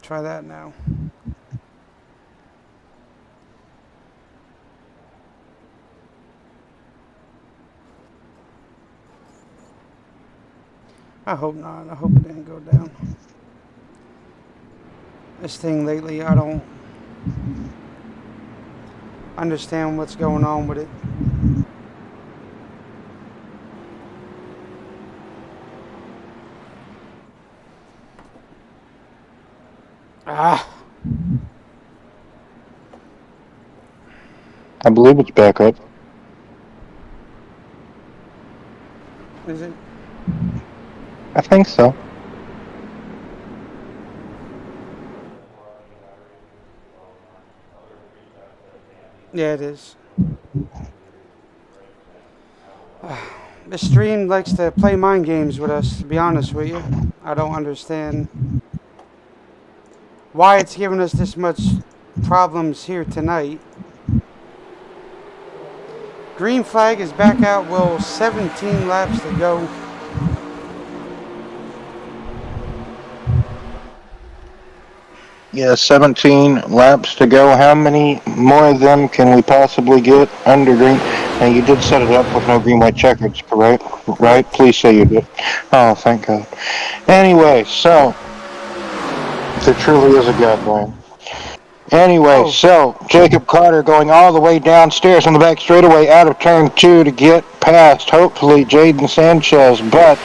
try that now. I hope not. I hope it didn't go down. This thing lately, I don't understand what's going on with it. Ah, I believe it's back up. is it? I think so. Yeah, it is. The stream likes to play mind games with us, to be honest with you. I don't understand why it's giving us this much problems here tonight. Green flag is back out, Will. 17 laps to go. Yeah, 17 laps to go. How many more of them can we possibly get under green? And you did set it up with no green white checkers, correct? Right? Correct. Please say you did. Oh, thank God. Anyway, so there truly is a God, Brian. Anyway, Oh, so Jacob Carter going all the way downstairs on the back straightaway out of turn 2 to get past, hopefully, Jaden Sanchez. But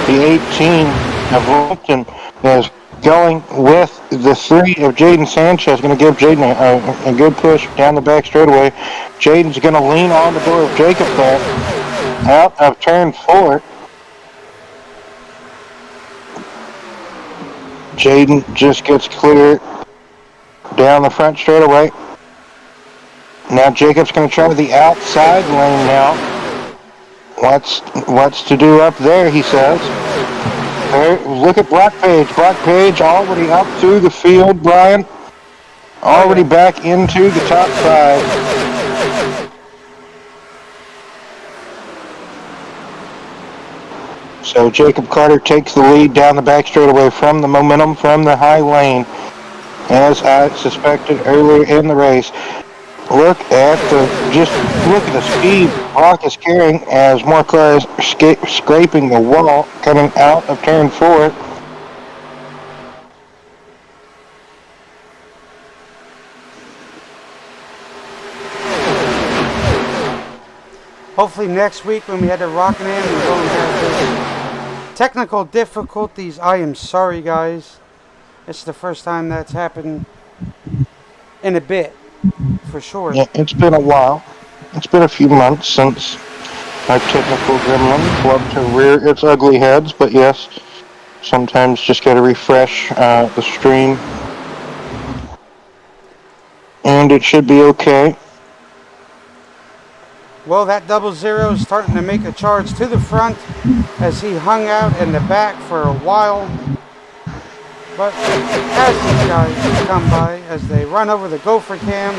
the 18 of Wilton is going with the 3 of Jaden Sanchez, going to give Jaden a good push down the back straightaway. Jaden's going to lean on the door of Jacob there out of turn 4. Jaden just gets clear down the front straightaway. Now Jacob's going to try the outside lane now. What's to do up there, he says. There, look at Brock Page. Brock Page already up through the field, Brian. oh Already yeah. back into the top 5. So Jacob Carter takes the lead down the back straightaway from the momentum from the high lane, as I suspected earlier in the race. Look at the speed Brock is carrying as more cars scraping the wall coming out of turn 4. Hopefully next week when we head to Rockingham, we don't have this technical difficulties. I am sorry, guys. It's the first time that's happened in a bit, for sure. Yeah, it's been a while. It's been a few months since our technical gremlin loved to rear its ugly heads, but yes, sometimes just got to refresh the stream, and it should be okay. Well, that 00 is starting to make a charge to the front as he hung out in the back for a while. But as these guys come by, as they run over the gopher cam,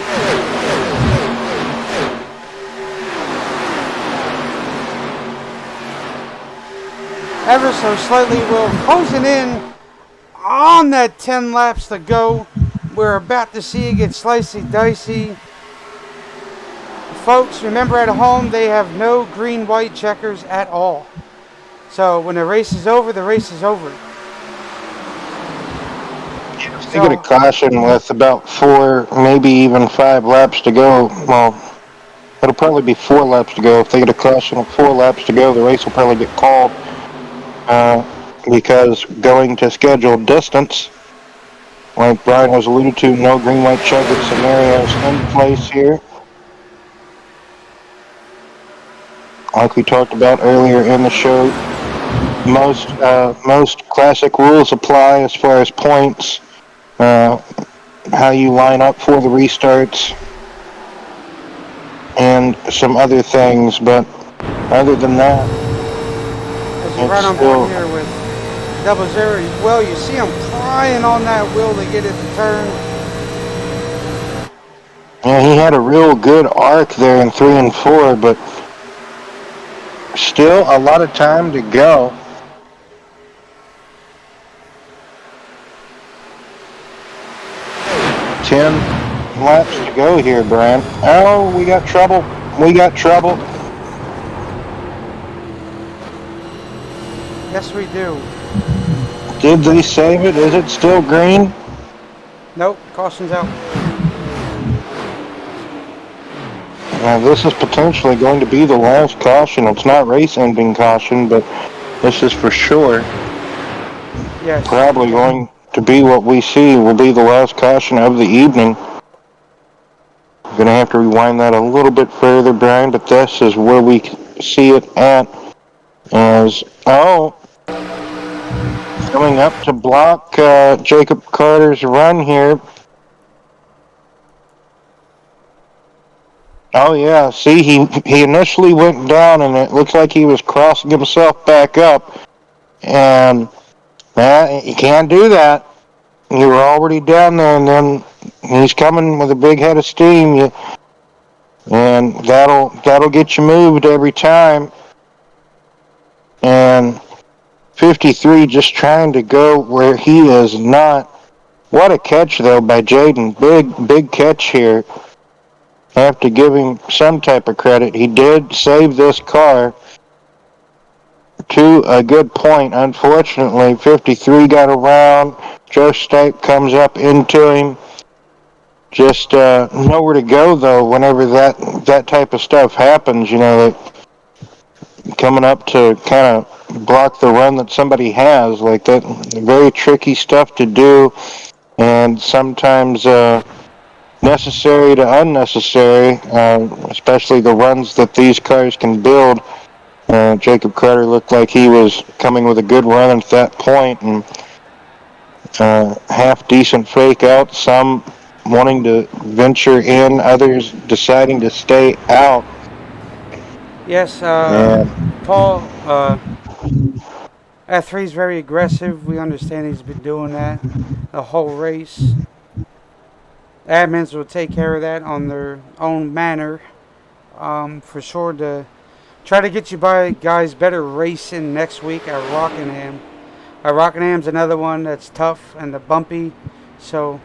ever so slightly, will closing in on that 10 laps to go. We're about to see it get slicey dicey. Folks, remember at home, they have no green-white checkers at all. So when the race is over, the race is over. If they get a caution with about 4, maybe even 5 laps to go, well, it'll probably be 4 laps to go. If they get a caution with 4 laps to go, the race will probably get called because going to scheduled distance, like Brian was alluded to, no green-white checkered scenarios in place here. Like we talked about earlier in the show, most classic rules apply as far as points, how you line up for the restarts, and some other things. But other than that, as you run on board here with 00, well, you see him prying on that wheel to get it to turn. Yeah, he had a real good arc there in 3 and 4, but still a lot of time to go. 10 laps to go here, Brian. Oh, we got trouble. We got trouble. Yes, we do. Did they save it? Is it still green? Nope, caution's out. Now, this is potentially going to be the last caution. It's not race ending caution, but this is for sure Yes. probably going to be what we see will be the last caution of the evening. I'm going to have to rewind that a little bit further, Brian, but this is where we see it at. Coming up to block Jacob Carter's run here. Oh yeah, see, he initially went down, and it looks like he was crossing himself back up, and you can't do that. You were already down there, and then he's coming with a big head of steam, and that'll get you moved every time. And 53 just trying to go where he is not. What a catch though by Jaden! Big catch here. I have to give him some type of credit. He did save this car to a good point. Unfortunately, 53 got around. Joe Stipe comes up into him. Just nowhere to go though. Whenever that type of stuff happens, coming up to kind of block the run that somebody has like that. Very tricky stuff to do, and sometimes necessary to unnecessary, especially the runs that these cars can build. Jacob Carter looked like he was coming with a good run at that point, and half decent fake out, some wanting to venture in, others deciding to stay out. Yes, Paul, F3 is very aggressive. We understand he's been doing that the whole race. Admins will take care of that on their own manner. For sure to try to get you by guys better racing next week at Rockingham. Rockingham's another one that's tough and the bumpy. So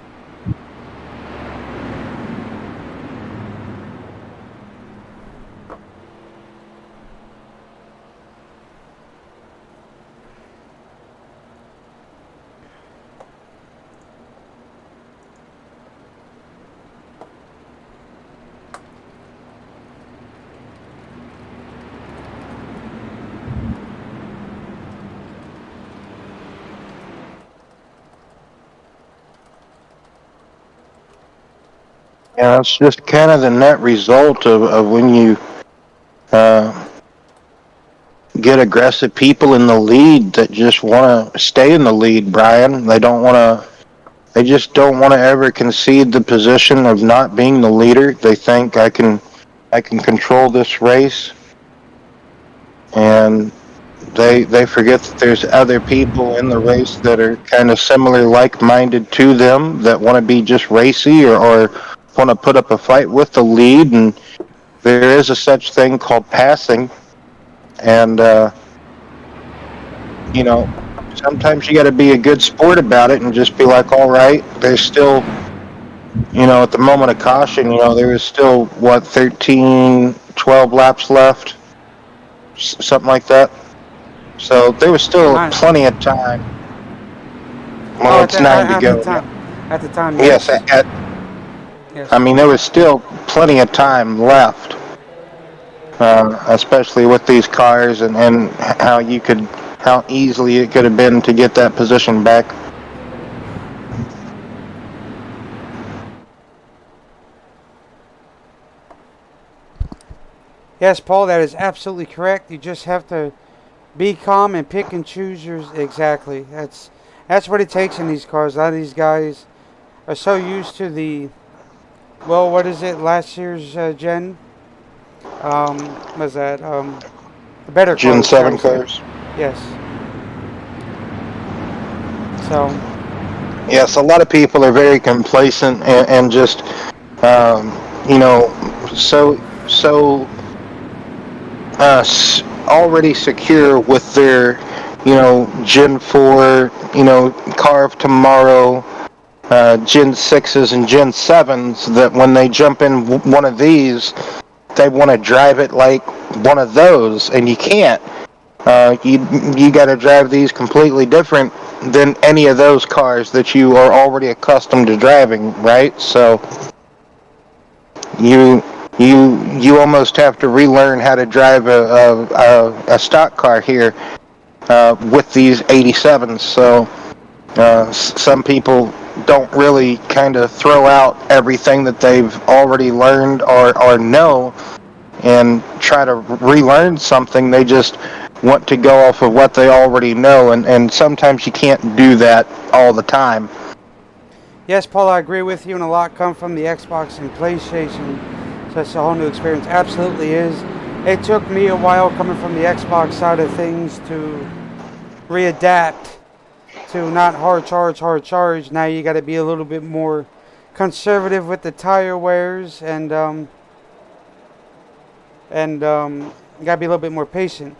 Yeah, it's just kind of the net result of when you get aggressive people in the lead that just want to stay in the lead, Brian. They just don't want to ever concede the position of not being the leader. They think I can control this race, and they forget that there's other people in the race that are kind of similar, like-minded to them that want to be just racy or want to put up a fight with the lead. And there is a such thing called passing, and sometimes you got to be a good sport about it and just be like, all right, there's still, at the moment of caution, there is still, 13, 12 laps left, something like that. So there was still plenty of time. Well, it's 9 to go. At the time, yes. Yes. I mean, there was still plenty of time left, especially with these cars and how easily it could have been to get that position back. Yes, Paul, that is absolutely correct. You just have to be calm and pick and choose yours. Exactly. That's what it takes in these cars. A lot of these guys are so used to what is it? Last year's gen. Was that the better Gen cars? 7 cars. Yes. So. Yes, a lot of people are very complacent and just, so already secure with their, Gen 4, car of tomorrow, Gen 6s and Gen 7s that when they jump in one of these, they want to drive it like one of those, and you can't. You got to drive these completely different than any of those cars that you are already accustomed to driving, right? So you almost have to relearn how to drive a stock car here with these 87s. So some people don't really kind of throw out everything that they've already learned or know and try to relearn something. They just want to go off of what they already know, and sometimes you can't do that all the time. Yes, Paul, I agree with you, and a lot come from the Xbox and PlayStation, so it's a whole new experience. Absolutely is. It took me a while coming from the Xbox side of things to readapt to not hard charge. Now you got to be a little bit more conservative with the tire wears, and you got to be a little bit more patient.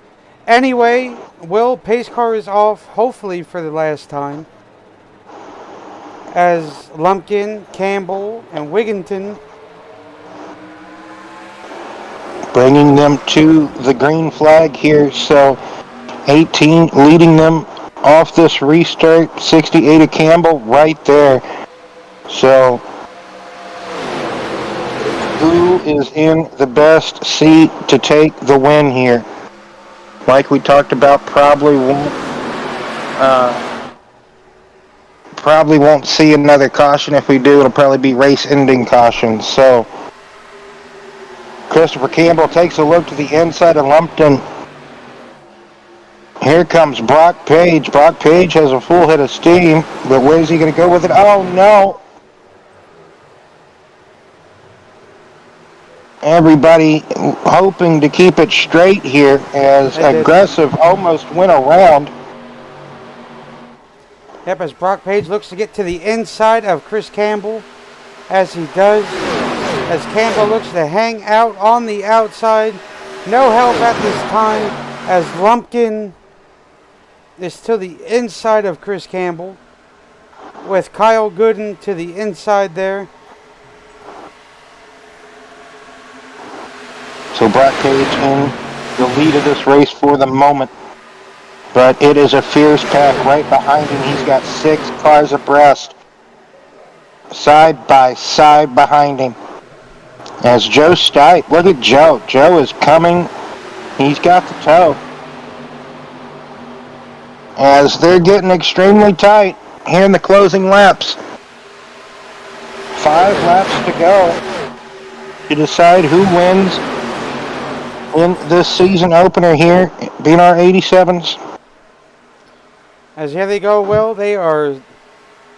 Anyway, Will, pace car is off, hopefully for the last time, as Lumpkin, Campbell, and Wigginton bringing them to the green flag here. So 18 leading them off this restart. 68 of Campbell right there. So who is in the best seat to take the win here? Like we talked about, probably won't see another caution. If we do, it'll probably be race-ending caution. So Christopher Campbell takes a look to the inside of Lumpton. Here comes Brock Page. Brock Page has a full head of steam, but where's he going to go with it? Oh, no. Everybody hoping to keep it straight here as Aggressive almost went around. Yep, as Brock Page looks to get to the inside of Chris Campbell, as he does, as Campbell looks to hang out on the outside. No help at this time, as Lumpkin is to the inside of Chris Campbell, with Kyle Gooden to the inside there. So Brock Page in the lead of this race for the moment. But it is a fierce pack right behind him. He's got 6 cars abreast, side by side behind him. As Joe Stipe, look at Joe. Joe is coming. He's got the toe. As they're getting extremely tight here in the closing laps. 5 laps to go to decide who wins in this season opener here, being our 87s. As here they go, Will. They are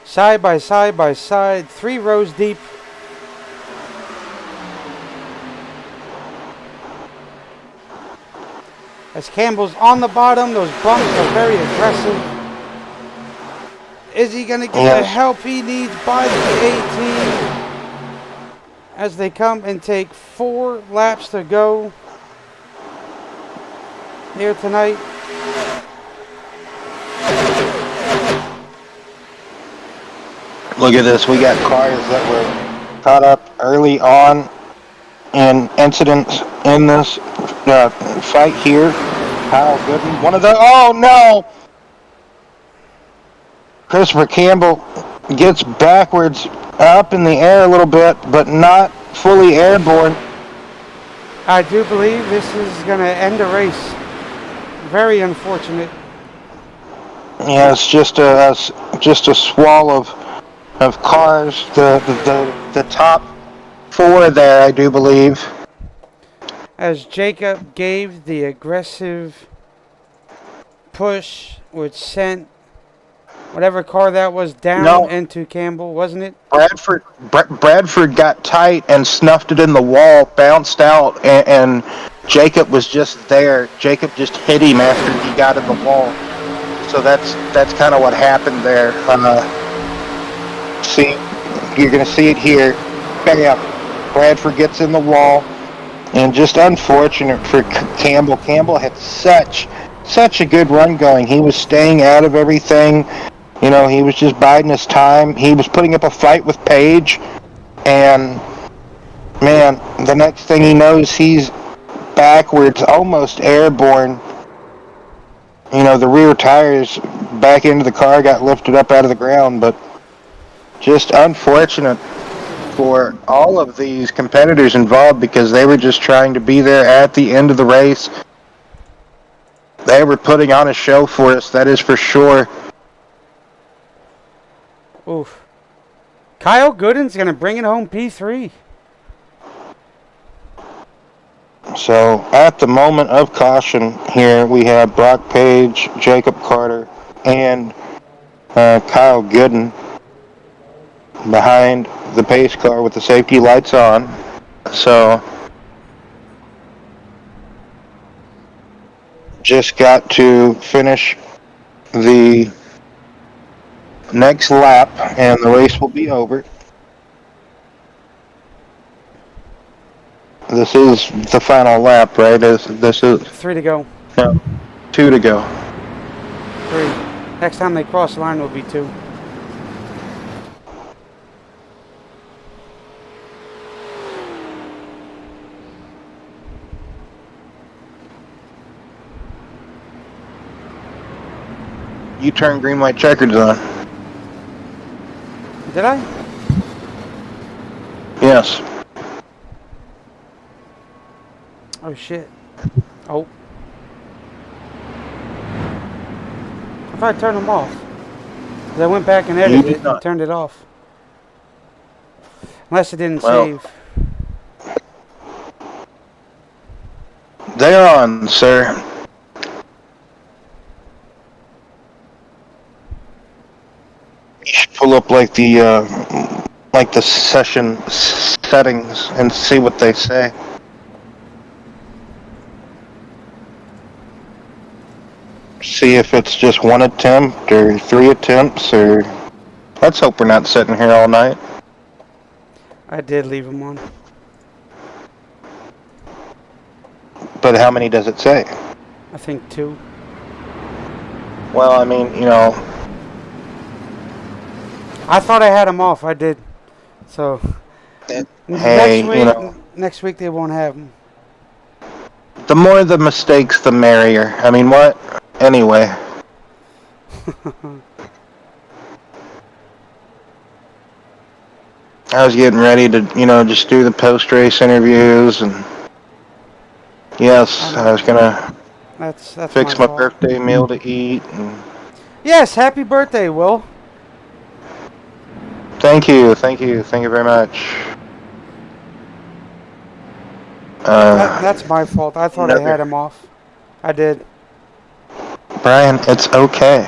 side by side, 3 rows deep. As Campbell's on the bottom, those bumps are very aggressive. Is he going to get the help he needs by the 18? As they come and take 4 laps to go here tonight. Look at this. We got cars that were caught up early on in incidents in this fight here. Kyle Gooden, one of the... Oh, no! Christopher Campbell gets backwards up in the air a little bit, but not fully airborne. I do believe this is going to end the race. Very unfortunate. Yeah, it's just a swall of cars. The top 4 there, I do believe. As Jacob gave the aggressive push, which sent whatever car that was down into Campbell, wasn't it? Bradford got tight and snuffed it in the wall, bounced out, and Jacob was just there. Jacob just hit him after he got in the wall. So that's kind of what happened there. See, you're going to see it here. Bam! Bradford gets in the wall, and just unfortunate for Campbell. Campbell had such a good run going. He was staying out of everything. You know, he was just biding his time. He was putting up a fight with Page, and man, the next thing he knows, he's backwards, almost airborne. You know, the rear tires back into the car got lifted up out of the ground, but just unfortunate for all of these competitors involved because they were just trying to be there at the end of the race. They were putting on a show for us, that is for sure. Oof. Kyle Gooden's going to bring it home P3. So, at the moment of caution here, we have Brock Page, Jacob Carter, and Kyle Gooden behind the pace car with the safety lights on. So, just got to finish the next lap, and the race will be over. This is the final lap, right? This is 3 to go. no, 2 to go. 3. Next time they cross the line will be 2. You turn green, white checkers on. Did I? Yes. Oh shit. Oh. I thought I turned them off. 'Cause I went back and edited it and turned it off. Unless it didn't save. They're on, sir. You should pull up like the session settings and see what they say. See if it's just 1 attempt or 3 attempts, or let's hope we're not sitting here all night. I did leave them on. But how many does it say? I think 2. Well, I mean, you know, I thought I had them off. I did. So hey, you know, next week they won't have them. the more the mistakes, the merrier. I mean, what? Anyway. I was getting ready to, you know, just do the post-race interviews, and yes, I was gonna That's fix my birthday meal to eat. And yes, happy birthday, Will. thank you very much. That's my fault. I thought I had him off. I did. Brian, it's okay.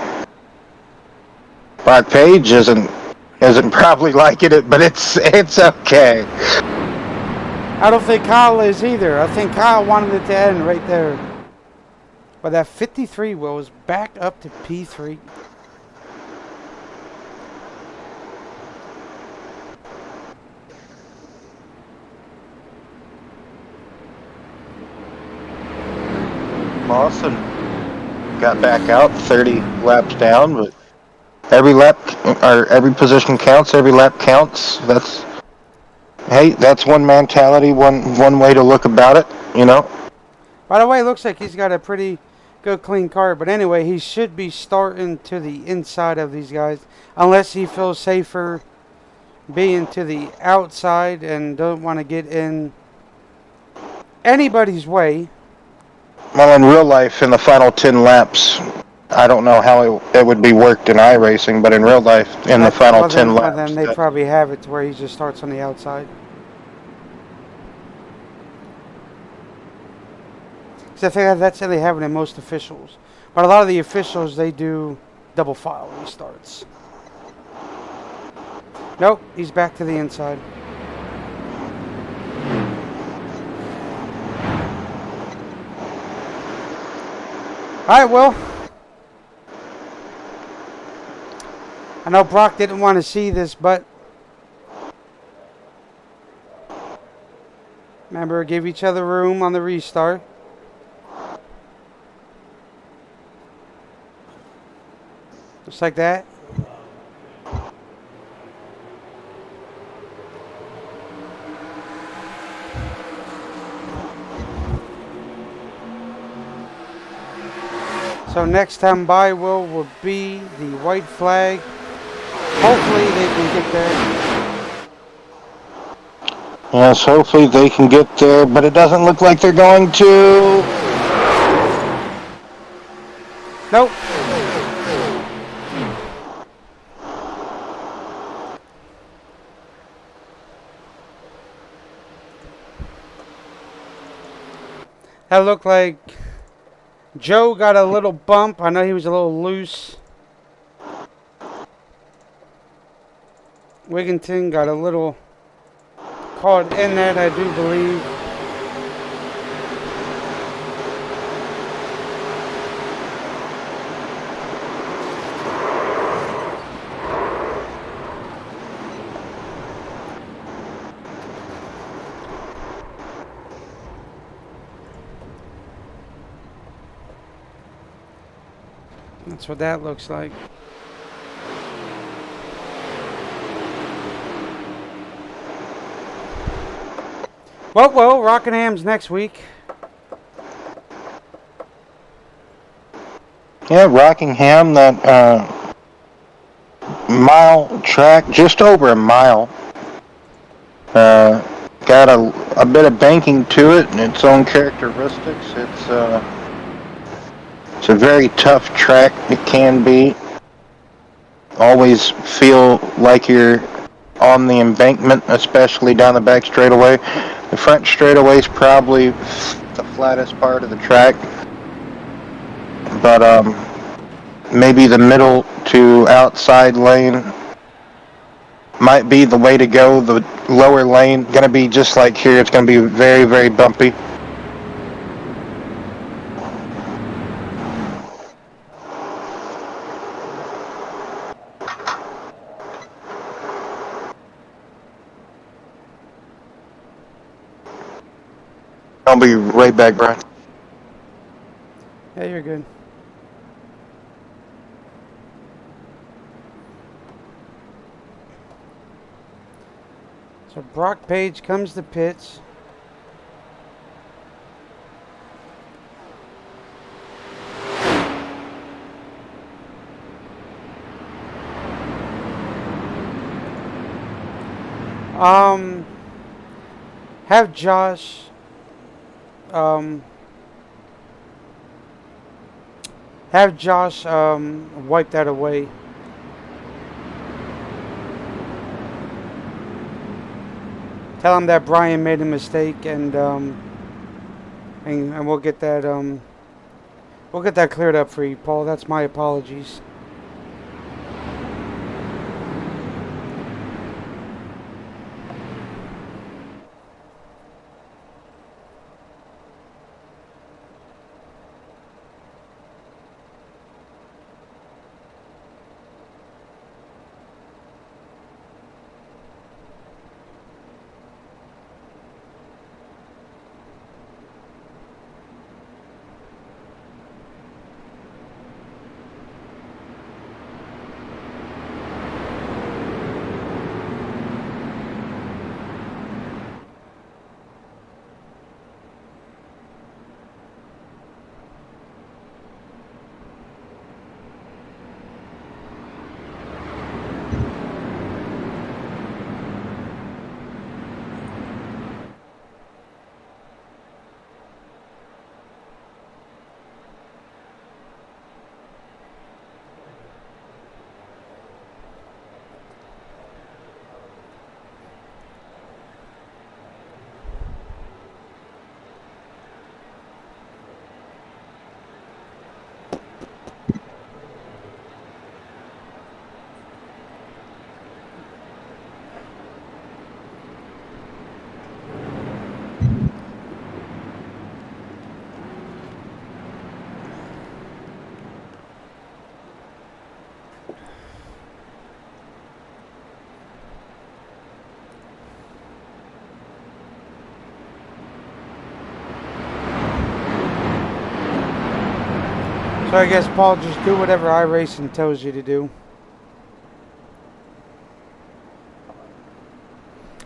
Brock Page isn't probably liking it, but it's okay. I don't think Kyle is either. I think Kyle wanted it to end right there. But that 53 Will is back up to P3. Lawson got back out 30 laps down, but every lap or every position counts, every lap counts. That's one mentality, one way to look about it, you know. By the way, it looks like he's got a pretty good clean car, but anyway, he should be starting to the inside of these guys unless he feels safer being to the outside and don't want to get in anybody's way. Well, in real life, in the final 10 laps, I don't know how it would be worked in iRacing, but in real life, in the final 10 laps... Then they probably have it to where he just starts on the outside. Because I think that's how they have it in most officials. But a lot of the officials, they do double file restarts. Nope, he's back to the inside. Alright, Will. I know Brock didn't want to see this, but remember, give each other room on the restart. Just like that. So next time by will be the white flag. Hopefully they can get there. Yes, hopefully they can get there, but it doesn't look like they're going to. Nope. That looked like Joe got a little bump. I know he was a little loose. Wigginton got a little caught in that, I do believe. That's what that looks like. Well, Rockinham's next week. Yeah, Rockingham, that mile track, just over a mile. Got a bit of banking to it and its own characteristics. It's a very tough track. It can be. Always feel like you're on the embankment, especially down the back straightaway. The front straightaway is probably the flattest part of the track, but maybe the middle to outside lane might be the way to go. The lower lane going to be just like here. It's going to be very, very bumpy. I'll be right back, Brian. Yeah, you're good. So Brock Page comes to pits. Have Josh wipe that away. Tell him that Brian made a mistake, and we'll get that cleared up for you, Paul. That's my apologies. So I guess, Paul, just do whatever iRacing tells you to do.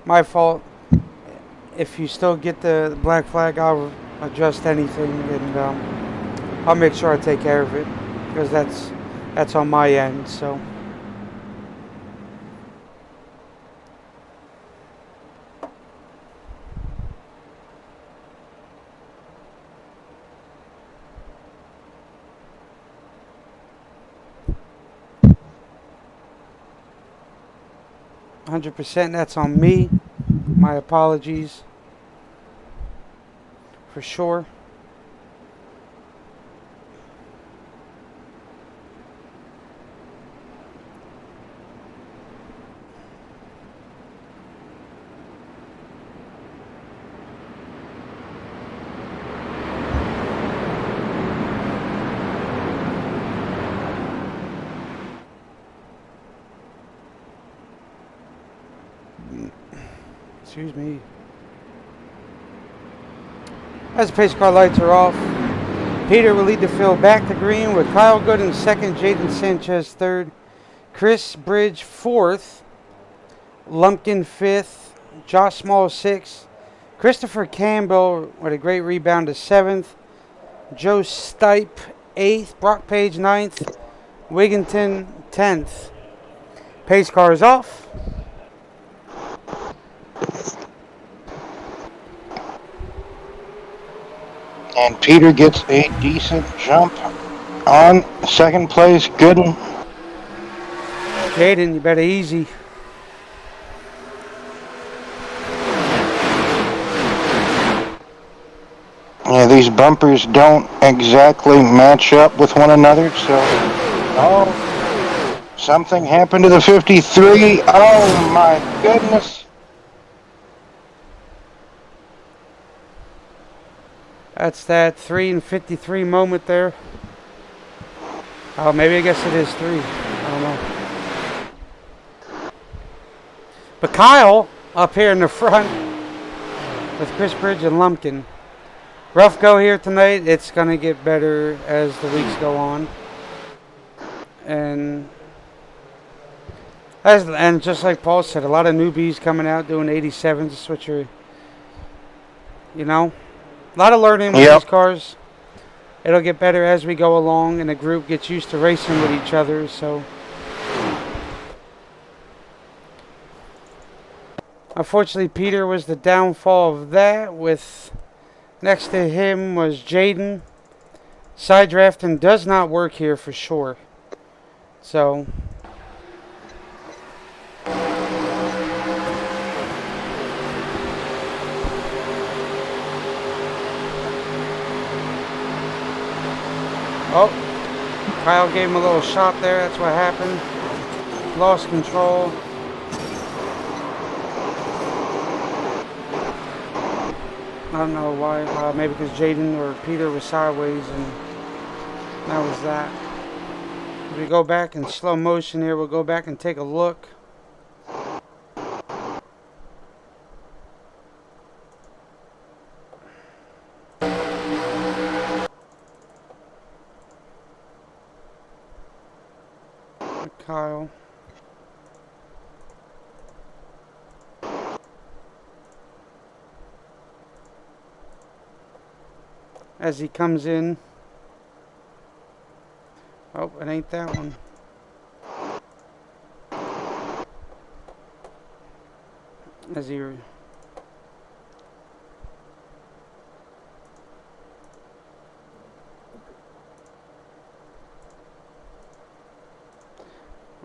My fault. If you still get the black flag, I'll adjust anything. And I'll make sure I take care of it because that's on my end. So. %, that's on me. My apologies for sure. Excuse me. As the pace car lights are off, Peter will lead the field back to green with Kyle Good in second, Jaden Sanchez third, Chris Bridge fourth, Lumpkin fifth, Josh Small sixth, Christopher Campbell with a great rebound to seventh, Joe Stipe eighth, Brock Page ninth, Wigginton 10th. Pace car is off. And Peter gets a decent jump on second place. Gooden. Jaden, you better easy. Yeah, these bumpers don't exactly match up with one another, so... Oh, something happened to the 53. Oh, my goodness. That's that 3 and 53 moment there. Oh, maybe I guess it is 3. I don't know. But Kyle up here in the front with Chris Bridge and Lumpkin. Rough go here tonight. It's going to get better as the weeks go on. And just like Paul said, a lot of newbies coming out doing 87s, which are, you know, a lot of learning with these cars. It'll get better as we go along, and the group gets used to racing with each other. So, unfortunately, Peter was the downfall of that. With next to him was Jaden. Side drafting does not work here for sure. So. Oh, Kyle gave him a little shot there. That's what happened. Lost control. I don't know why. Maybe because Jaden or Peter was sideways, and that was that. If we go back in slow motion here, we'll go back and take a look. Kyle. As he comes in. Oh, it ain't that one. As he...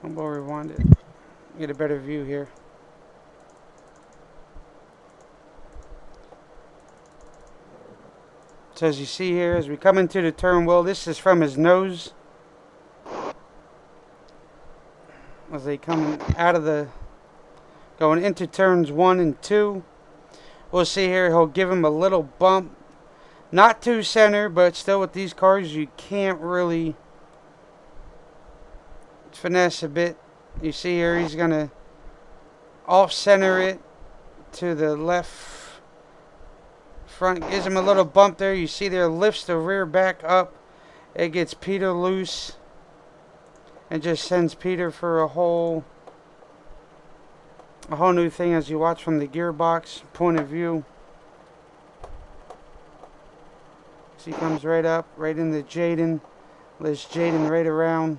We'll rewind it. Get a better view here. So as you see here, as we come into the turn wheel, this is from his nose. As they come out of the, going into turns 1 and 2. We'll see here, he'll give him a little bump. Not too center, but still with these cars, you can't really finesse a bit. You see here, he's going to off-center it to the left front. Gives him a little bump there. You see there, lifts the rear back up. It gets Peter loose and just sends Peter for a whole new thing as you watch from the gearbox point of view. He comes right up, right into Jaden. Lifts Jaden right around,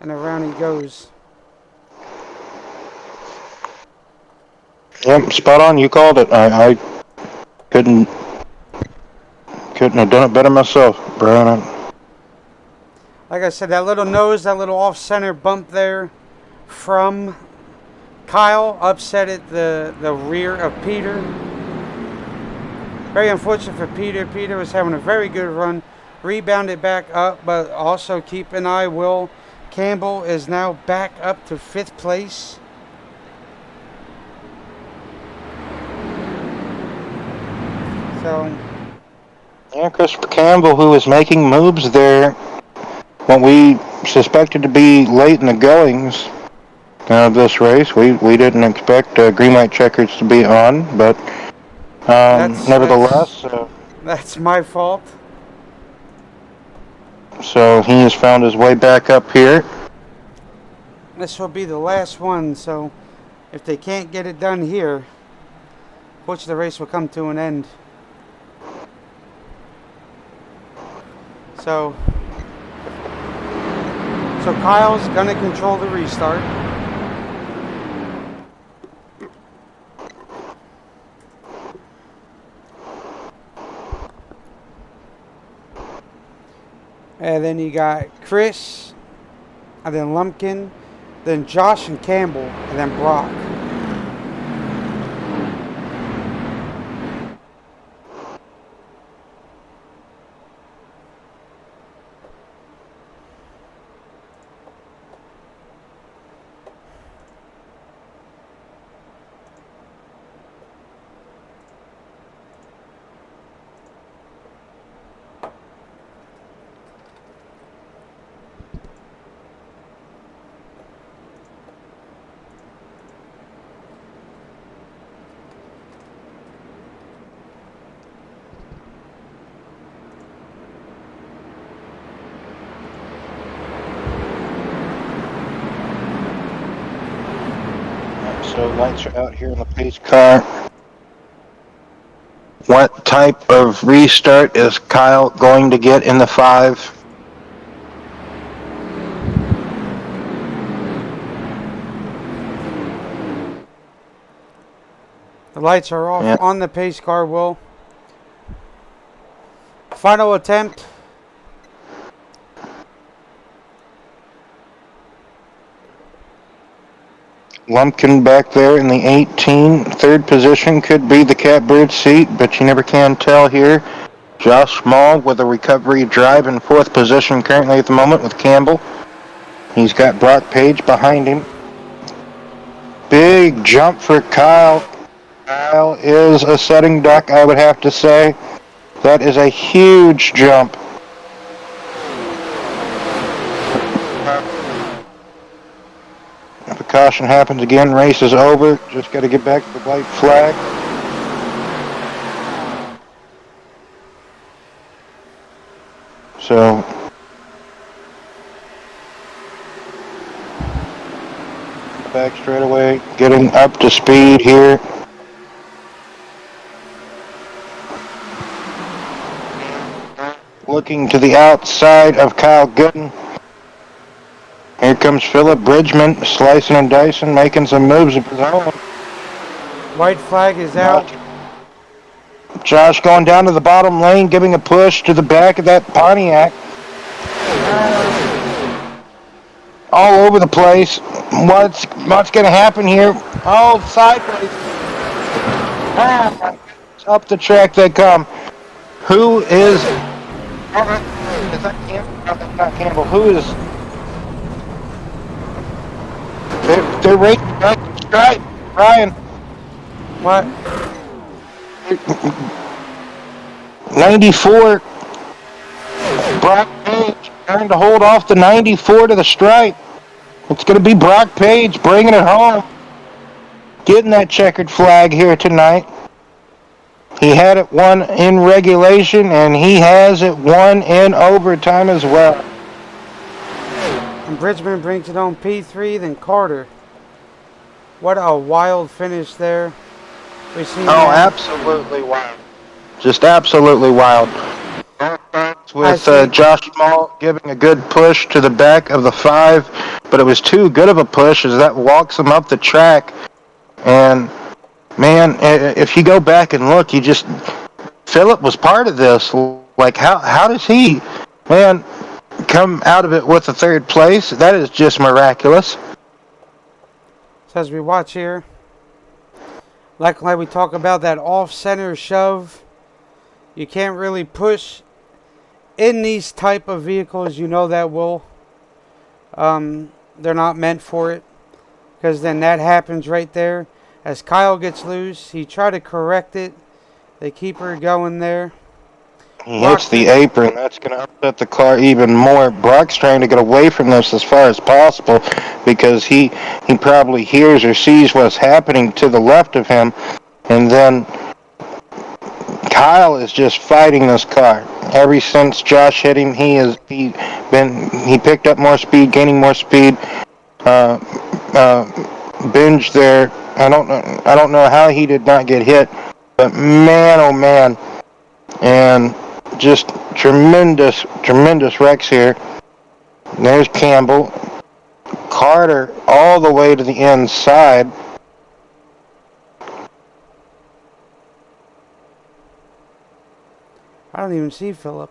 and around he goes. Yep, spot on. You called it. I couldn't have done it better myself, Brian. Like I said, that little nose, that little off-center bump there from Kyle upset at the rear of Peter. Very unfortunate for Peter. Peter was having a very good run. Rebounded back up, but also keep an eye. Will Campbell is now back up to 5th place. So, Yeah, Christopher Campbell, who was making moves there, what we suspected to be late in the goings of this race. We didn't expect green light checkers to be on, but nevertheless. That's my fault. So he has found his way back up here. This will be the last one, so if they can't get it done here, which the race will come to an end. So Kyle's gonna control the restart. And then you got Chris, and then Lumpkin, then Josh and Campbell, and then Brock. So lights are out here in the pace car. What type of restart is Kyle going to get in the 5? The lights are off on the pace car, Will. Final attempt. Lumpkin back there in the 18. 3rd position could be the catbird seat, but you never can tell here. Josh Small with a recovery drive in 4th position currently at the moment with Campbell. He's got Brock Page behind him. Big jump for Kyle. Kyle is a setting duck, I would have to say. That is a huge jump. If a caution happens again, race is over. Just got to get back to the white flag. So, back straight away, getting up to speed here. Looking to the outside of Kyle Gooden. Here comes Philip Bridgman, slicing and dicing, making some moves of his own. White flag is out. Josh going down to the bottom lane, giving a push to the back of that Pontiac. All over the place. What's going to happen here? Oh, sideways. Up the track they come. Who is... Is that Campbell? No, that's not Campbell. Who is... They're racing back to strike. Ryan. What? 94. Brock Page trying to hold off the 94 to the stripe. It's going to be Brock Page bringing it home. Getting that checkered flag here tonight. He had it won in regulation, and he has it won in overtime as well. And Bridgman brings it on P3, then Carter. What a wild finish there. Absolutely wild. Just absolutely wild. with see. Josh Small giving a good push to the back of the 5, but it was too good of a push as that walks him up the track. And, man, if you go back and look, Phillip was part of this. Like, how does he, man, come out of it with a 3rd place? That is just miraculous. So as we watch here, like we talk about that off-center shove, you can't really push in these type of vehicles. You know that will. They're not meant for it, because then that happens right there. As Kyle gets loose, he tried to correct it. They keep her going there. He hits the apron. That's going to upset the car even more. Brock's trying to get away from this as far as possible because he probably hears or sees what's happening to the left of him. And then Kyle is just fighting this car. Ever since Josh hit him, he picked up more speed, gaining more speed. Binge there. I don't know how he did not get hit, but man, oh man. And just tremendous wrecks here. There's Campbell. Carter all the way to the inside. I don't even see Phillip.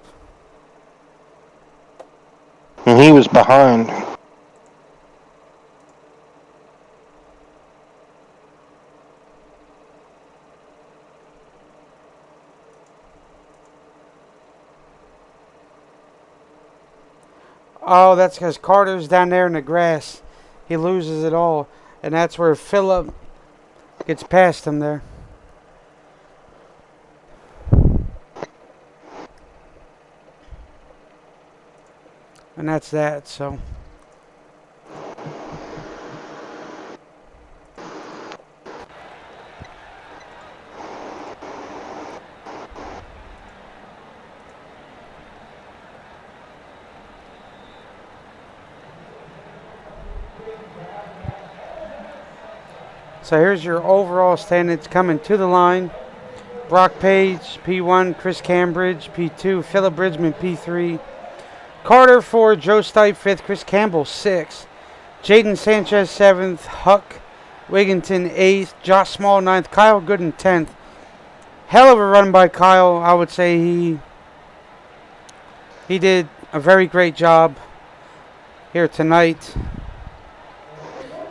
And he was behind. Oh, that's because Carter's down there in the grass. He loses it all. And that's where Phillip gets past him there. And that's that, so. So here's your overall standings coming to the line. Brock Page, P1, Chris Cambridge, P2, Phillip Bridgman, P3, Carter 4, Joe Stipe 5th, Chris Campbell 6th, Jaden Sanchez 7th, Huck Wigginton 8th, Josh Small 9th, Kyle Gooden 10th. Hell of a run by Kyle. I would say he did a very great job here tonight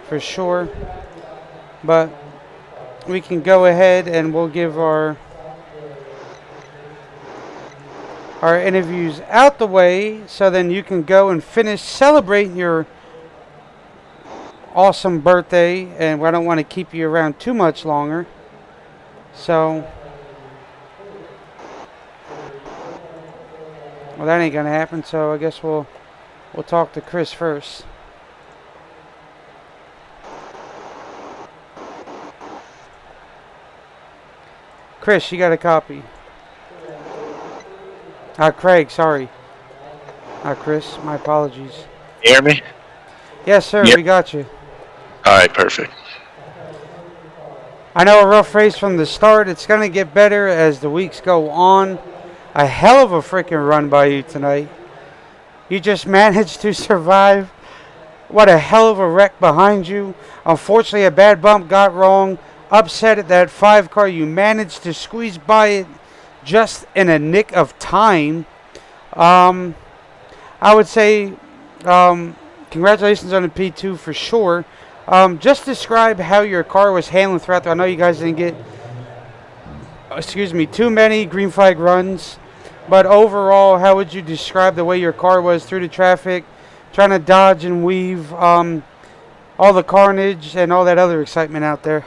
for sure. But we can go ahead and we'll give our interviews out the way so then you can go and finish celebrating your awesome birthday. And I don't want to keep you around too much longer. So, well, that ain't going to happen. So I guess we'll talk to Chris first. Chris, you got a copy. Craig, sorry. Chris, my apologies. You hear me? Yes, sir, Yep. We got you. All right, perfect. I know a rough race from the start. It's going to get better as the weeks go on. A hell of a freaking run by you tonight. You just managed to survive. What a hell of a wreck behind you. Unfortunately, a bad bump got wrong. Upset at that 5 car. You managed to squeeze by it just in a nick of time. I would say congratulations on the P2 for sure. Just describe how your car was handling throughout. I know you guys didn't get, too many green flag runs. But overall, how would you describe the way your car was through the traffic, trying to dodge and weave all the carnage and all that other excitement out there?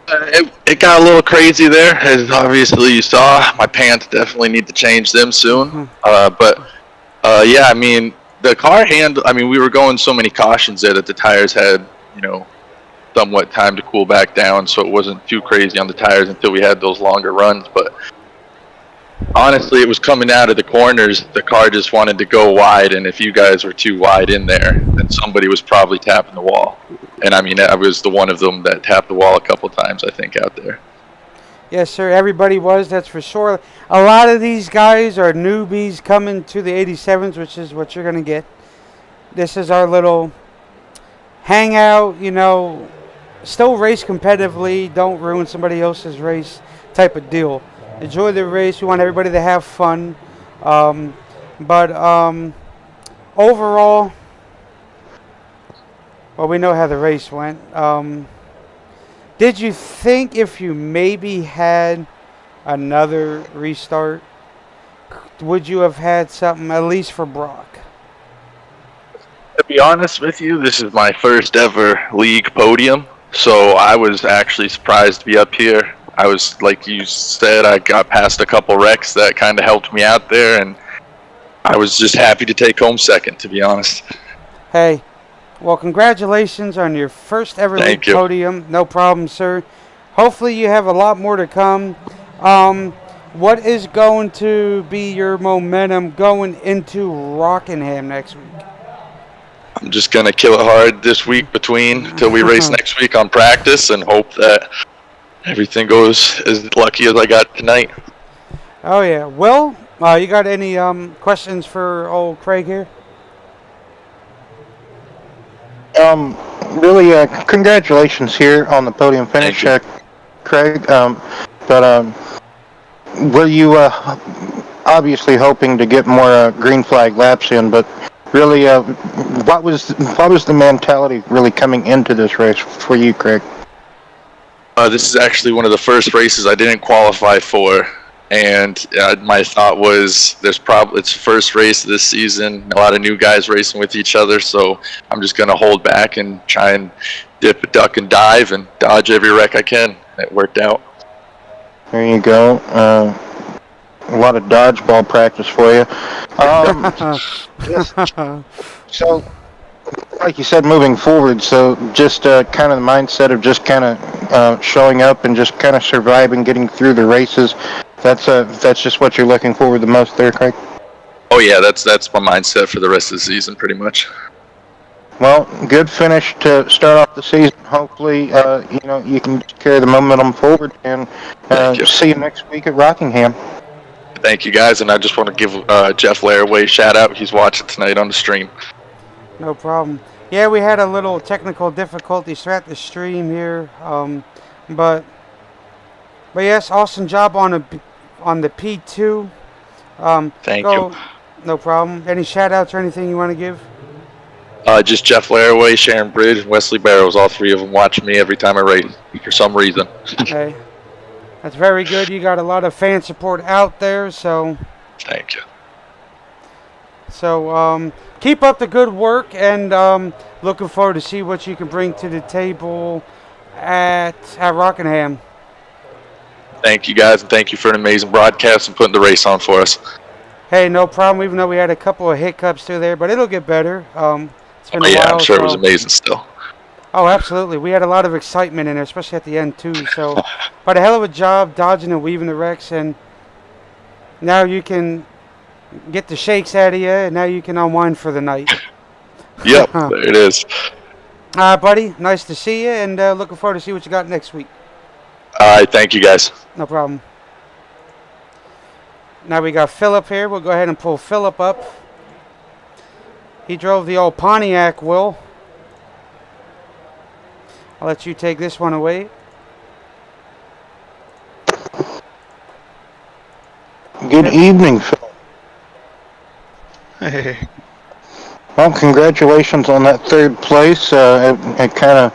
It got a little crazy there, as obviously you saw. My pants definitely need to change them soon. Yeah, I mean, the car we were going so many cautions there that the tires had, somewhat time to cool back down, so it wasn't too crazy on the tires until we had those longer runs. But honestly, it was coming out of the corners. The car just wanted to go wide, and if you guys were too wide in there, then somebody was probably tapping the wall. And I was the one of them that tapped the wall a couple times, I think, out there. Yes, sir. Everybody was, that's for sure. A lot of these guys are newbies coming to the 87s, which is what you're going to get. This is our little hangout, still race competitively, don't ruin somebody else's race type of deal. Enjoy the race. We want everybody to have fun. But overall, well, we know how the race went. Did you think if you maybe had another restart, would you have had something at least for Brock? To be honest with you, this is my first ever league podium, so I was actually surprised to be up here. I was, like you said, I got past a couple wrecks that kind of helped me out there, and I was just happy to take home second, to be honest. Hey, well, congratulations on your first ever league podium. No problem, sir. Hopefully you have a lot more to come. What is going to be your momentum going into Rockingham next week? I'm just going to kill it hard this week till we race next week on practice and hope that everything goes as lucky as I got tonight. Oh, yeah. Will, you got any questions for old Craig here? Really, congratulations here on the podium finish, Craig. Were you obviously hoping to get more green flag laps in? But really, what was the mentality really coming into this race for you, Craig? This is actually one of the first races I didn't qualify for. And my thought was, it's the first race of this season. A lot of new guys racing with each other, so I'm just going to hold back and try and dip, duck, and dive and dodge every wreck I can. It worked out. There you go. A lot of dodgeball practice for you. So, like you said, moving forward, so just kind of the mindset of just kind of showing up and just kind of surviving, getting through the races. That's just what you're looking forward the most there, Craig? Oh yeah, that's my mindset for the rest of the season, pretty much. Well, good finish to start off the season. Hopefully, you can carry the momentum forward, and see you next week at Rockingham. Thank you, guys, and I just want to give Jeff Laraway a shout-out. He's watching tonight on the stream. No problem. Yeah, we had a little technical difficulties throughout the stream here, but yes, awesome job on the P2. Thank you. No problem. Any shout-outs or anything you want to give? Just Jeff Laraway, Sharon Bridge, and Wesley Barrows. All three of them watch me every time I race for some reason. Okay. That's very good. You got a lot of fan support out there, so... Thank you. So, keep up the good work, and looking forward to see what you can bring to the table at Rockingham. Thank you, guys, and thank you for an amazing broadcast and putting the race on for us. Hey, no problem, even though we had a couple of hiccups through there, but it'll get better. It's been a while, I'm sure it was amazing still. Oh, absolutely. We had a lot of excitement in there, especially at the end, too. So, but a hell of a job dodging and weaving the wrecks, and now you can get the shakes out of you, and now you can unwind for the night. Yep, there it is. Buddy, nice to see you, and looking forward to see what you got next week. All right, thank you, guys. No problem. Now we got Philip here. We'll go ahead and pull Philip up. He drove the old Pontiac, Will. I'll let you take this one away. Good evening, Phil. Hey. Well, congratulations on that third place. It kind of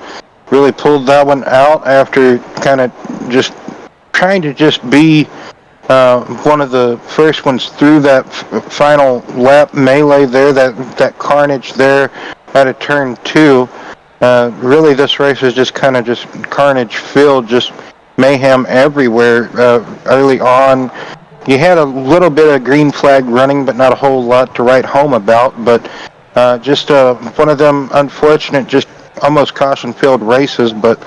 really pulled that one out after kind of just trying to just be one of the first ones through that final lap melee there, that carnage there at a turn 2. Really, this race is just kind of just carnage filled, just mayhem everywhere early on. You had a little bit of green flag running, but not a whole lot to write home about. But just one of them unfortunate, just almost caution-filled races. But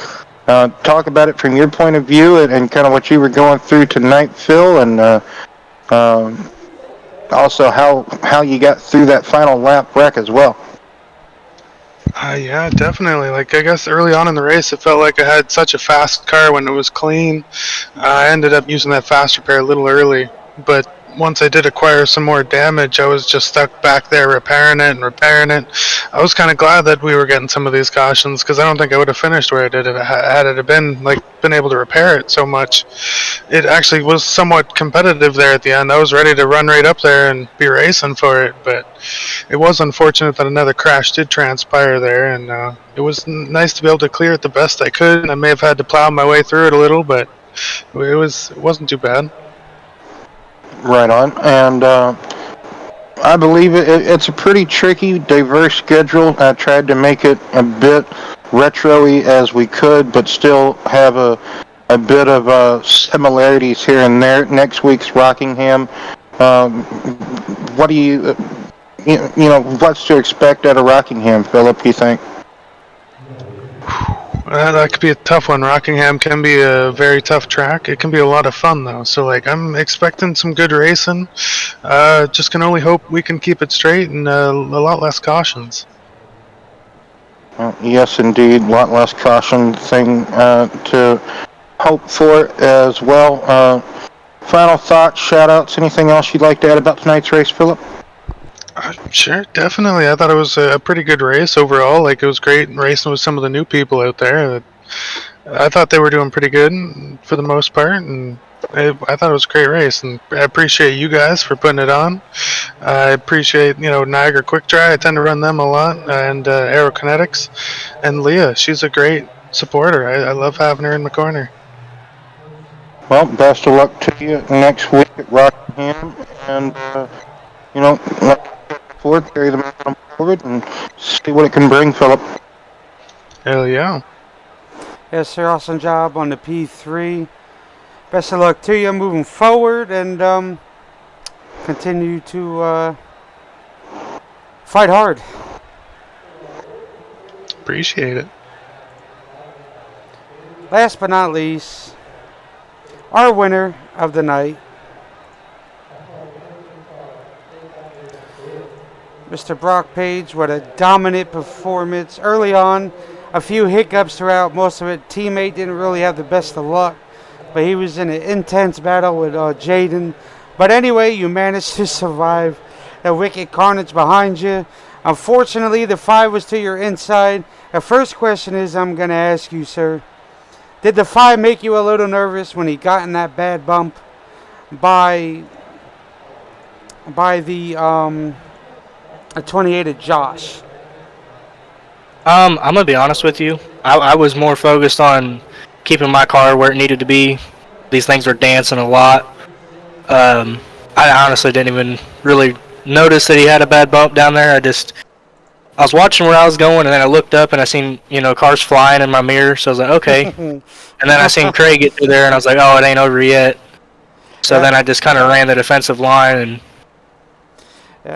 talk about it from your point of view and kind of what you were going through tonight, Phil, and also how you got through that final lap wreck as well. Yeah, definitely. Like, I guess early on in the race, it felt like I had such a fast car when it was clean. I ended up using that fast repair a little early, but once I did acquire some more damage, I was just stuck back there repairing it and repairing it. I was kind of glad that we were getting some of these cautions because I don't think I would have finished where I did it had it been able to repair it so much. It actually was somewhat competitive there at the end. I was ready to run right up there and be racing for it, but it was unfortunate that another crash did transpire there, and it was nice to be able to clear it the best I could. And I may have had to plow my way through it a little, but it wasn't too bad. Right on. And I believe it's a pretty tricky, diverse schedule. I tried to make it a bit retro-y as we could, but still have a bit of similarities here and there. Next week's Rockingham. What do you know, what's to expect out of Rockingham, Philip, you think? That could be a tough one. Rockingham can be a very tough track. It can be a lot of fun though. So like I'm expecting some good racing. Just can only hope we can keep it straight and a lot less cautions. Yes, indeed. A lot less caution thing to hope for as well. Final thoughts, shout-outs, anything else you'd like to add about tonight's race, Philip? Sure, definitely. I thought it was a pretty good race overall. Like it was great racing with some of the new people out there. I thought they were doing pretty good for the most part, and I thought it was a great race. And I appreciate you guys for putting it on. I appreciate Niagara Quick Dry. I tend to run them a lot, and Aerokinetics, and Leah. She's a great supporter. I love having her in the corner. Well, best of luck to you next week at Rockingham, and let's forward, carry the momentum forward, and see what it can bring, Philip. Hell yeah. Yes, sir. Awesome job on the P3. Best of luck to you moving forward, and continue to fight hard. Appreciate it. Last but not least, our winner of the night, Mr. Brock Page, with a dominant performance early on. A few hiccups throughout most of it. Teammate didn't really have the best of luck, but he was in an intense battle with Jaden. But anyway, you managed to survive the wicked carnage behind you. Unfortunately, the 5 was to your inside. The first question is I'm going to ask you, sir. Did the 5 make you a little nervous when he got in that bad bump by the 28 of Josh? I'm gonna be honest with you. I was more focused on keeping my car where it needed to be. These things were dancing a lot. I honestly didn't even really notice that he had a bad bump down there. I was watching where I was going, and then I looked up and I seen cars flying in my mirror. So I was like, okay. And then I seen Craig get through there, and I was like, oh, it ain't over yet. So then I just kind of ran the defensive line and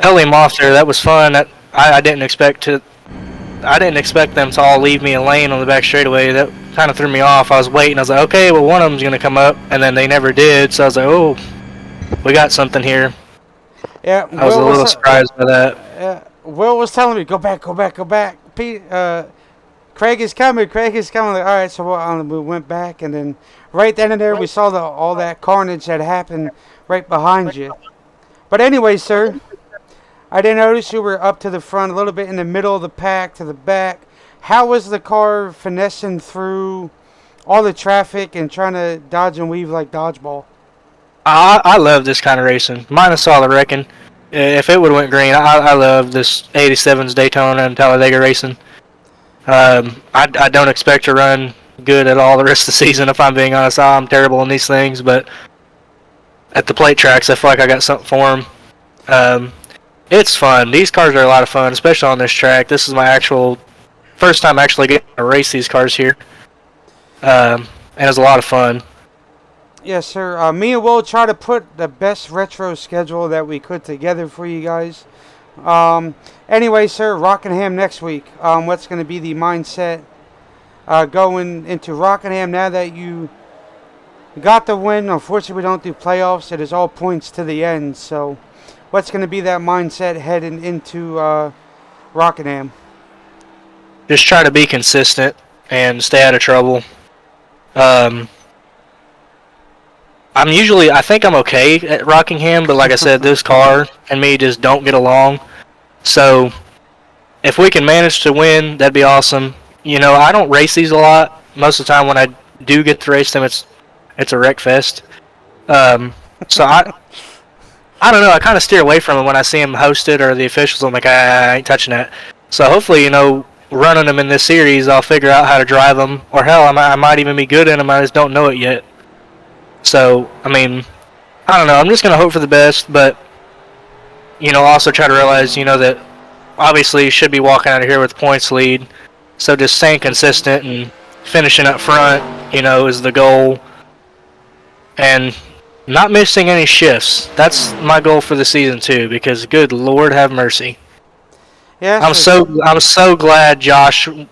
held him off there. That was fun. I didn't expect them to all leave me a lane on the back straightaway. That kind of threw me off. I was waiting. I was like, okay, well, one of them's going to come up, and then they never did. So I was like, oh, we got something here. Yeah, I was a little surprised by that. Will was telling me, go back. Pete, Craig is coming. Like, all right, so we went back, and then right then and there we saw all that carnage that happened right behind you. But anyway, sir, I did notice you were up to the front, a little bit in the middle of the pack to the back. How was the car finessing through all the traffic and trying to dodge and weave like dodgeball? I love this kind of racing. Minus all the wrecking. If it would have went green, I love this 87's Daytona and Talladega racing. I don't expect to run good at all the rest of the season, if I'm being honest. I'm terrible in these things, but at the plate tracks, I feel like I got something for them. It's fun. These cars are a lot of fun, especially on this track. This is my first time actually getting to race these cars here. And it's a lot of fun. Yes, sir. Me and Will try to put the best retro schedule that we could together for you guys. Anyway, sir, Rockingham next week. What's going to be the mindset going into Rockingham now that you got the win? Unfortunately, we don't do playoffs. It is all points to the end. So what's going to be that mindset heading into Rockingham? just try to be consistent and stay out of trouble. I think I'm okay at Rockingham, but like I said, this car and me just don't get along. So if we can manage to win, that'd be awesome. I don't race these a lot. Most of the time when I do get to race them, it's a wreck fest. So I don't know. I kind of steer away from them when I see them hosted or the officials. I'm like, I ain't touching that. So hopefully, running them in this series, I'll figure out how to drive them. Or hell, I might even be good in them. I just don't know it yet. So, I don't know. I'm just going to hope for the best. But, also try to realize, that obviously you should be walking out of here with points lead. So just staying consistent and finishing up front, is the goal. And not missing any shifts. That's my goal for the season too, because good Lord have mercy. Yes, I'm so glad Josh, went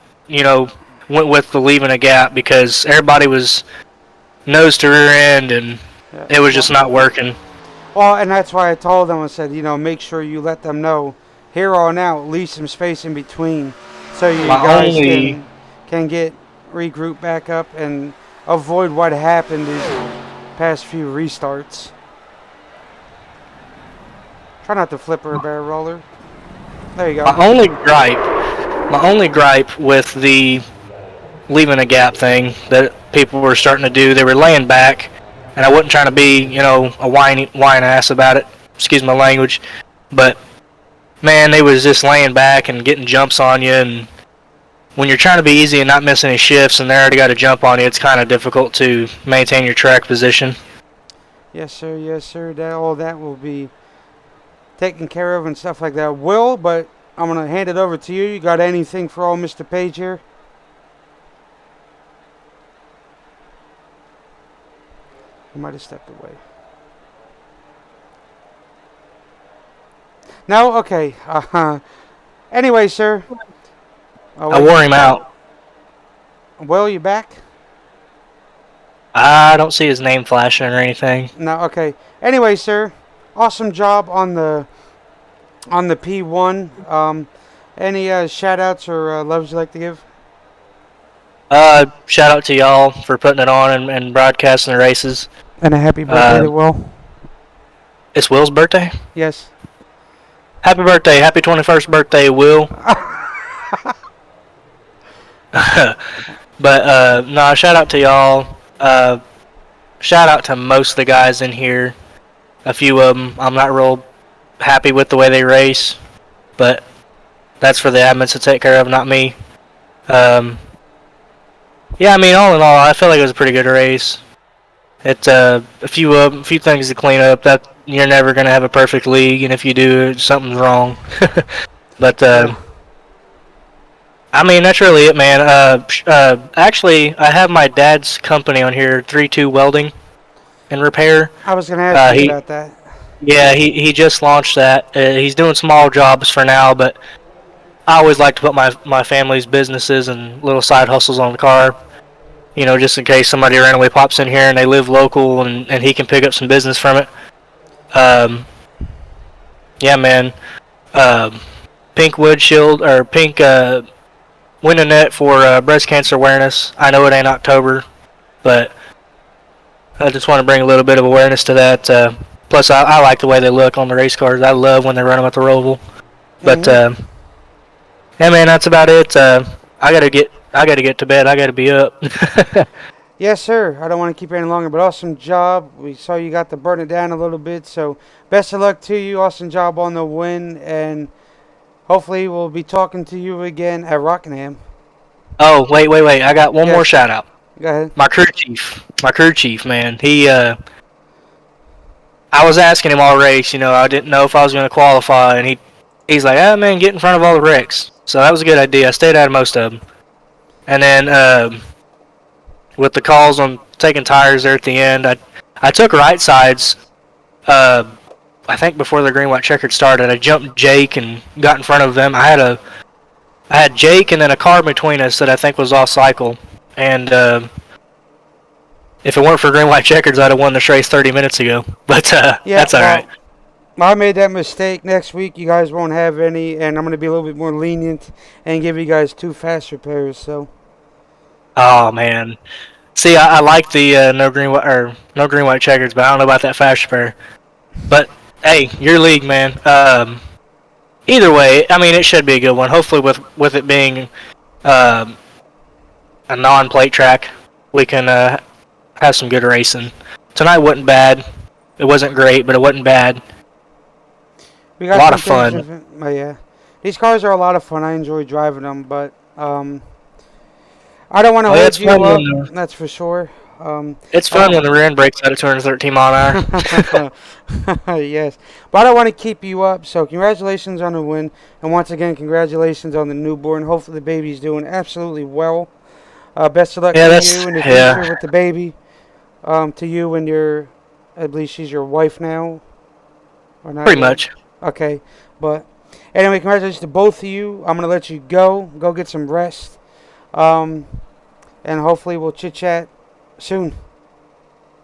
with the leaving a gap, because everybody was nose to rear end and it was just not working. Well, and that's why I told them, I said, make sure you let them know here on out, leave some space in between so you guys can get regrouped back up and avoid what happened these past few restarts. Try not to flip her a barrel roller. There you go. My only gripe with the leaving a gap thing that people were starting to do, they were laying back, and I wasn't trying to be, a whine ass about it. Excuse my language, but man, they was just laying back and getting jumps on you, and when you're trying to be easy and not miss any shifts and they already got a jump on you, it's kind of difficult to maintain your track position. Yes, sir. Yes, sir. All that will be taken care of and stuff like that. But I'm going to hand it over to you. You got anything for old Mr. Page here? He might have stepped away. No? Okay. Anyway, sir. I wore him out. Will, you back? I don't see his name flashing or anything. No, okay. Anyway, sir, awesome job on the P1. Any shout outs or loves you'd like to give? Shout out to y'all for putting it on and broadcasting the races. And a happy birthday to Will. It's Will's birthday? Yes. Happy birthday. Happy 21st birthday, Will. But no, shout out to y'all. Shout out to most of the guys in here. A few of them I'm not real happy with the way they race, but that's for the admins to take care of, not me. Yeah, all in all, I feel like it was a pretty good race. It's a few things to clean up. That you're never gonna have a perfect league, and if you do, something's wrong. But that's really it, man. Actually, I have my dad's company on here, 32 Welding and Repair. I was going to ask you about that. Yeah, he just launched that. He's doing small jobs for now, but I always like to put my family's businesses and little side hustles on the car. Just in case somebody randomly pops in here and they live local and he can pick up some business from it. Yeah, man. Pink wood shield, or pink window net for breast cancer awareness. I know it ain't October, but I just want to bring a little bit of awareness to that. Plus, I like the way they look on the race cars. I love when they run them at the Roval. But yeah, man, that's about it. I gotta get to bed. I gotta be up. Yes, sir. I don't want to keep you any longer, but awesome job. We saw you got to burn it down a little bit, so best of luck to you. Awesome job on the win, and hopefully we'll be talking to you again at Rockingham. Oh, wait. I got one more shout out. Go ahead. My crew chief, man. He, I was asking him all race, I didn't know if I was going to qualify, and he's like, man, get in front of all the wrecks. So that was a good idea. I stayed out of most of them. And then, with the calls on taking tires there at the end, I took right sides, I think before the green white checkered started. I jumped Jake and got in front of them. I had Jake and then a car between us that I think was off cycle. And if it weren't for green white checkers, I'd have won this race 30 minutes ago. But that's all right. I made that mistake. Next week, you guys won't have any, and I'm going to be a little bit more lenient and give you guys 2 fast repairs. So, Oh man. See, I like the no green or no green white checkers, but I don't know about that fast repair. But hey, your league, man. Either way, I mean, it should be a good one. Hopefully, with it being um, a non-plate track, we can have some good racing. Tonight wasn't bad. It wasn't great, but it wasn't bad. we A got lot some of things. fun. Yeah, these cars are a lot of fun. I enjoy driving them, but I don't want to Oh, yeah, hold it's you fun up. when That's for sure. it's I fun when don't. the rear end brakes out at 213 mile an hour. Yes, but I don't want to keep you up. So congratulations on the win, and once again, congratulations on the newborn. Hopefully, the baby's doing absolutely well. Best of luck Yeah, to that's you in the yeah, future with the baby. To you and your, I believe she's your wife now, or not pretty yet. much. Okay, but anyway, congratulations to both of you. I'm gonna let you go. Go get some rest. Um, and hopefully we'll chit chat soon.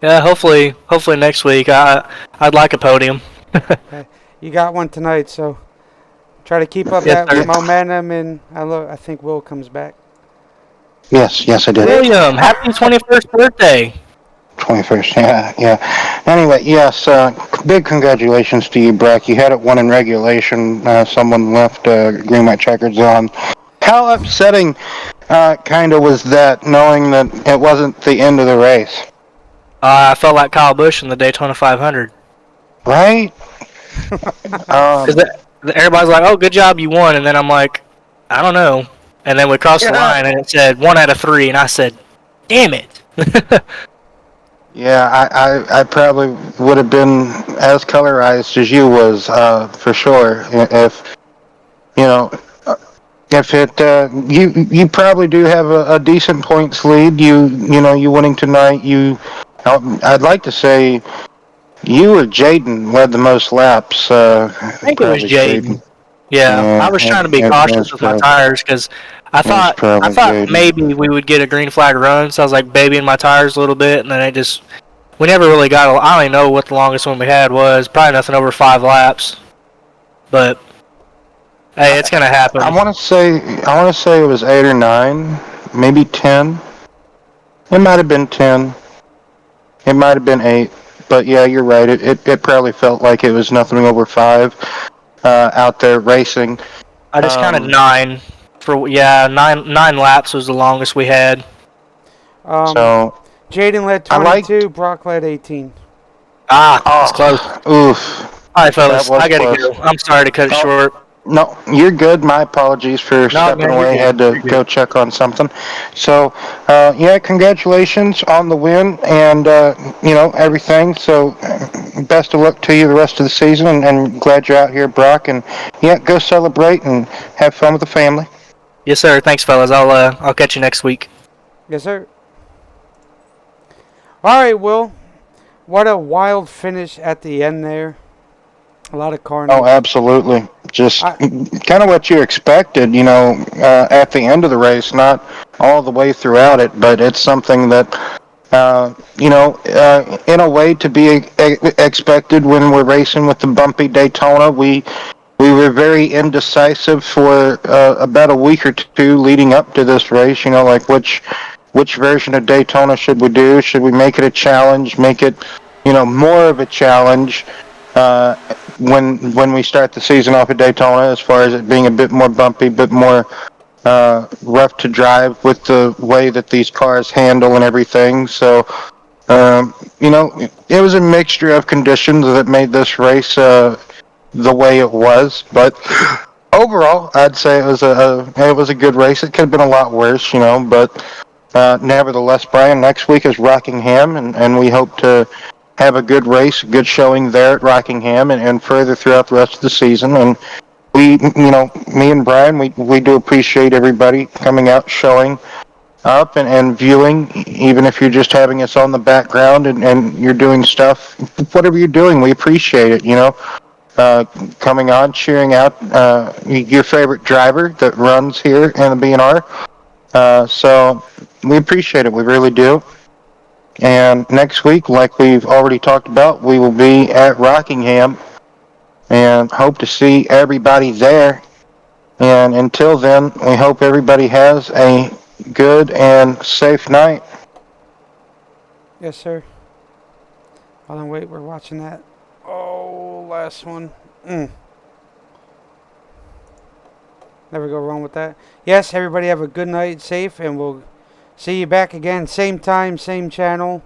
Yeah, hopefully next week. I'd like a podium. Okay, you got one tonight, so try to keep up Yes, that sir. momentum. And I think Will comes back. Yes, I did. William, happy 21st birthday. 21st, yeah. Anyway, yes, big congratulations to you, Brock. You had it won in regulation. Someone left green white checkers on. How upsetting kind of was that, knowing that it wasn't the end of the race, I felt like Kyle Busch in the Daytona 500. right? Because everybody's like, "Oh, good job, you won," and then I'm like, "I don't know." And then we crossed the Yeah. line, and it said 1 out of 3, and I said, "Damn it!" Yeah, I probably would have been as colorized as you was, for sure. If you know, if it you probably do have a decent points lead. You winning tonight. I'd like to say you or Jaden led the most laps. I think it was Probably Jaden. Jaden. Yeah, I Yeah, was trying to be it cautious was with my probably tires because it was I probably thought Jaden. maybe we would get a green flag run, so I was like babying my tires a little bit, and then we never really got. I don't even know what the longest one we had was. Probably nothing over 5 laps, but hey, it's gonna I happen. want to say it was 8 or 9, maybe 10. It might have been 10. It might have been 8. But yeah, you're right. It probably felt like it was nothing over 5 out there racing. I just counted Um, 9 for nine laps was the longest we had. Um, so Jaden led I liked. 22. Brock led 18. Ah, it's close. Oof, All right, that fellas, was I gotta close. go. I'm sorry to cut it Oh, short. no, you're good. My apologies for No, stepping man, you're away. good. Had to You're good. go check on something. So, yeah, congratulations on the win and, everything. So, best of luck to you the rest of the season and glad you're out here, Brock. And, yeah, go celebrate and have fun with the family. Yes, sir. Thanks, fellas. I'll catch you next week. Yes, sir. All right, Will. What a wild finish at the end there. A lot of Oh, carnage. absolutely. Just I, kind of what you expected, at the end of the race, not all the way throughout it, but it's something that, in a way to be expected when we're racing with the bumpy Daytona. We were very indecisive for about a week or two leading up to this race, like which version of Daytona should we do? Should we make it a challenge, make it, more of a challenge? Uh, when we start the season off at Daytona, as far as it being a bit more bumpy, a bit more rough to drive with the way that these cars handle and everything. So, it was a mixture of conditions that made this race the way it was. But overall, I'd say it was a good race. It could have been a lot worse, but nevertheless, Brian, next week is Rockingham, and we hope to have a good race, a good showing there at Rockingham, and further throughout the rest of the season. And me and Brian, we do appreciate everybody coming out, showing up, and viewing, even if you're just having us on the background and you're doing stuff, whatever you're doing, we appreciate it, coming on, cheering out your favorite driver that runs here in the B&R. So we appreciate it, we really do. And next week, like we've already talked about, we will be at Rockingham and hope to see everybody there. And until then, we hope everybody has a good and safe night. Yes, sir. Hold on, wait, we're watching that. Oh, last one. Never go wrong with that. Yes, everybody have a good night, safe, and we'll see you back again, same time, same channel.